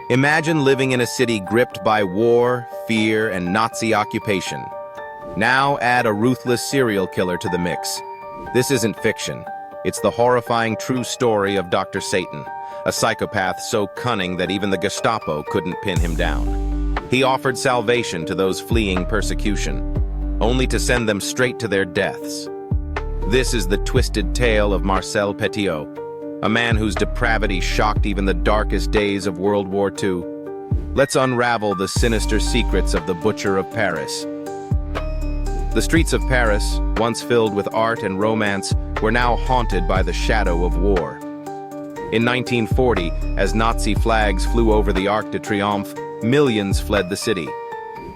Imagine living in a city gripped by war, fear, and Nazi occupation. Now add a ruthless serial killer to the mix. This isn't fiction. It's the horrifying true story of Dr. Satan, a psychopath so cunning that even the Gestapo couldn't pin him down. He offered salvation to those fleeing persecution, only to send them straight to their deaths. This is the twisted tale of Marcel Petiot, a man whose depravity shocked even the darkest days of World War II. Let's unravel the sinister secrets of the Butcher of Paris. The streets of Paris, once filled with art and romance, were now haunted by the shadow of war. In 1940, as Nazi flags flew over the Arc de Triomphe, millions fled the city.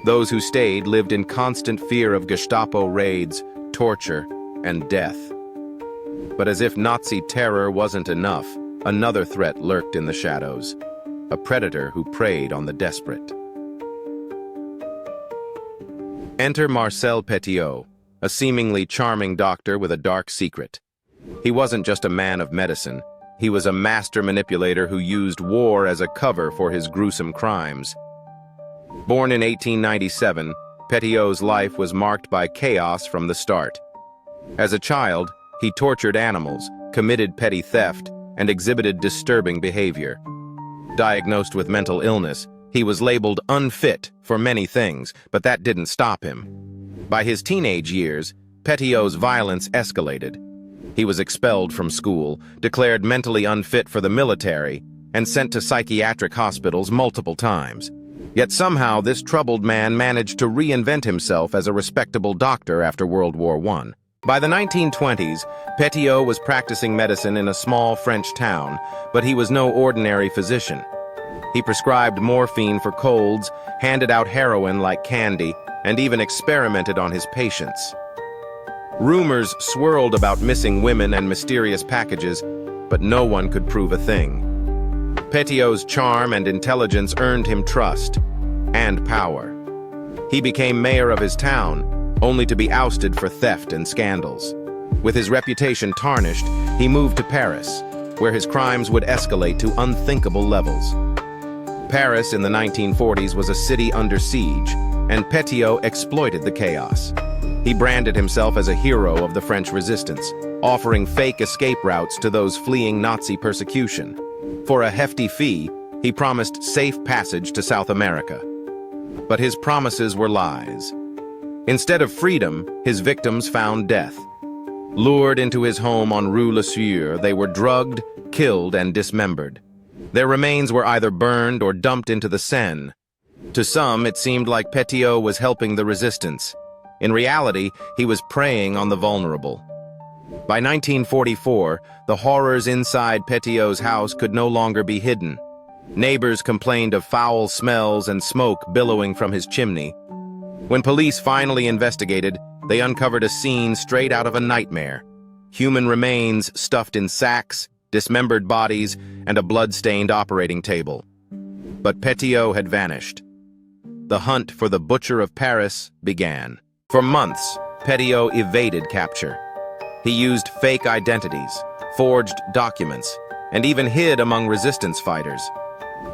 Those who stayed lived in constant fear of Gestapo raids, torture, and death. But as if Nazi terror wasn't enough, another threat lurked in the shadows, a predator who preyed on the desperate. Enter Marcel Petiot, a seemingly charming doctor with a dark secret. He wasn't just a man of medicine, he was a master manipulator who used war as a cover for his gruesome crimes. Born in 1897, Petiot's life was marked by chaos from the start. As a child, he tortured animals, committed petty theft, and exhibited disturbing behavior. Diagnosed with mental illness, he was labeled unfit for many things, but that didn't stop him. By his teenage years, Petiot's violence escalated. He was expelled from school, declared mentally unfit for the military, and sent to psychiatric hospitals multiple times. Yet somehow this troubled man managed to reinvent himself as a respectable doctor after World War I. By the 1920s, Petiot was practicing medicine in a small French town, but he was no ordinary physician. He prescribed morphine for colds, handed out heroin like candy, and even experimented on his patients. Rumors swirled about missing women and mysterious packages, but no one could prove a thing. Petiot's charm and intelligence earned him trust and power. He became mayor of his town, only to be ousted for theft and scandals. With his reputation tarnished, he moved to Paris, where his crimes would escalate to unthinkable levels. Paris in the 1940s was a city under siege, and Petiot exploited the chaos. He branded himself as a hero of the French resistance, offering fake escape routes to those fleeing Nazi persecution. For a hefty fee, he promised safe passage to South America. But his promises were lies. Instead of freedom, his victims found death. Lured into his home on Rue Le Sueur, they were drugged, killed, and dismembered. Their remains were either burned or dumped into the Seine. To some, it seemed like Petiot was helping the resistance. In reality, he was preying on the vulnerable. By 1944, the horrors inside Petiot's house could no longer be hidden. Neighbors complained of foul smells and smoke billowing from his chimney. When police finally investigated, they uncovered a scene straight out of a nightmare. Human remains stuffed in sacks, dismembered bodies, and a blood-stained operating table. But Petiot had vanished. The hunt for the Butcher of Paris began. For months, Petiot evaded capture. He used fake identities, forged documents, and even hid among resistance fighters.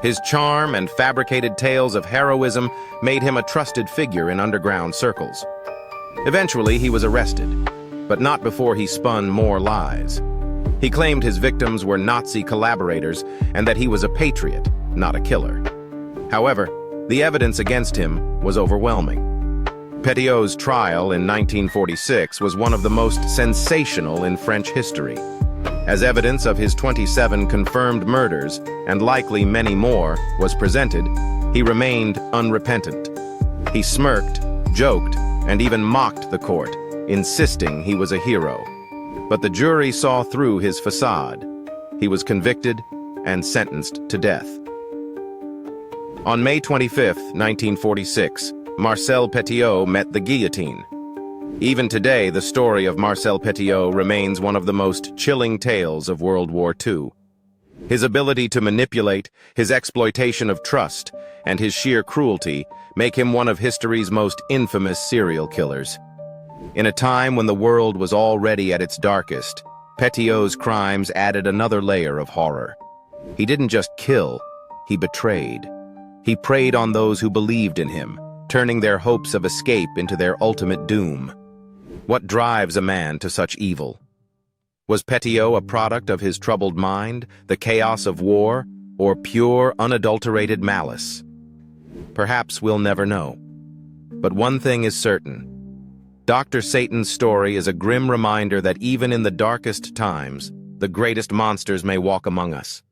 His charm and fabricated tales of heroism made him a trusted figure in underground circles. Eventually, he was arrested, but not before he spun more lies. He claimed his victims were Nazi collaborators and that he was a patriot, not a killer. However, the evidence against him was overwhelming. Petiot's trial in 1946 was one of the most sensational in French history. As evidence of his 27 confirmed murders, and likely many more, was presented, he remained unrepentant. He smirked, joked, and even mocked the court, insisting he was a hero. But the jury saw through his facade. He was convicted and sentenced to death. On May 25, 1946, Marcel Petiot met the guillotine. Even today, the story of Marcel Petiot remains one of the most chilling tales of World War II. His ability to manipulate, his exploitation of trust, and his sheer cruelty make him one of history's most infamous serial killers. In a time when the world was already at its darkest, Petiot's crimes added another layer of horror. He didn't just kill, he betrayed. He preyed on those who believed in him, turning their hopes of escape into their ultimate doom. What drives a man to such evil? Was Petiot a product of his troubled mind, the chaos of war, or pure, unadulterated malice? Perhaps we'll never know. But one thing is certain. Dr. Satan's story is a grim reminder that even in the darkest times, the greatest monsters may walk among us.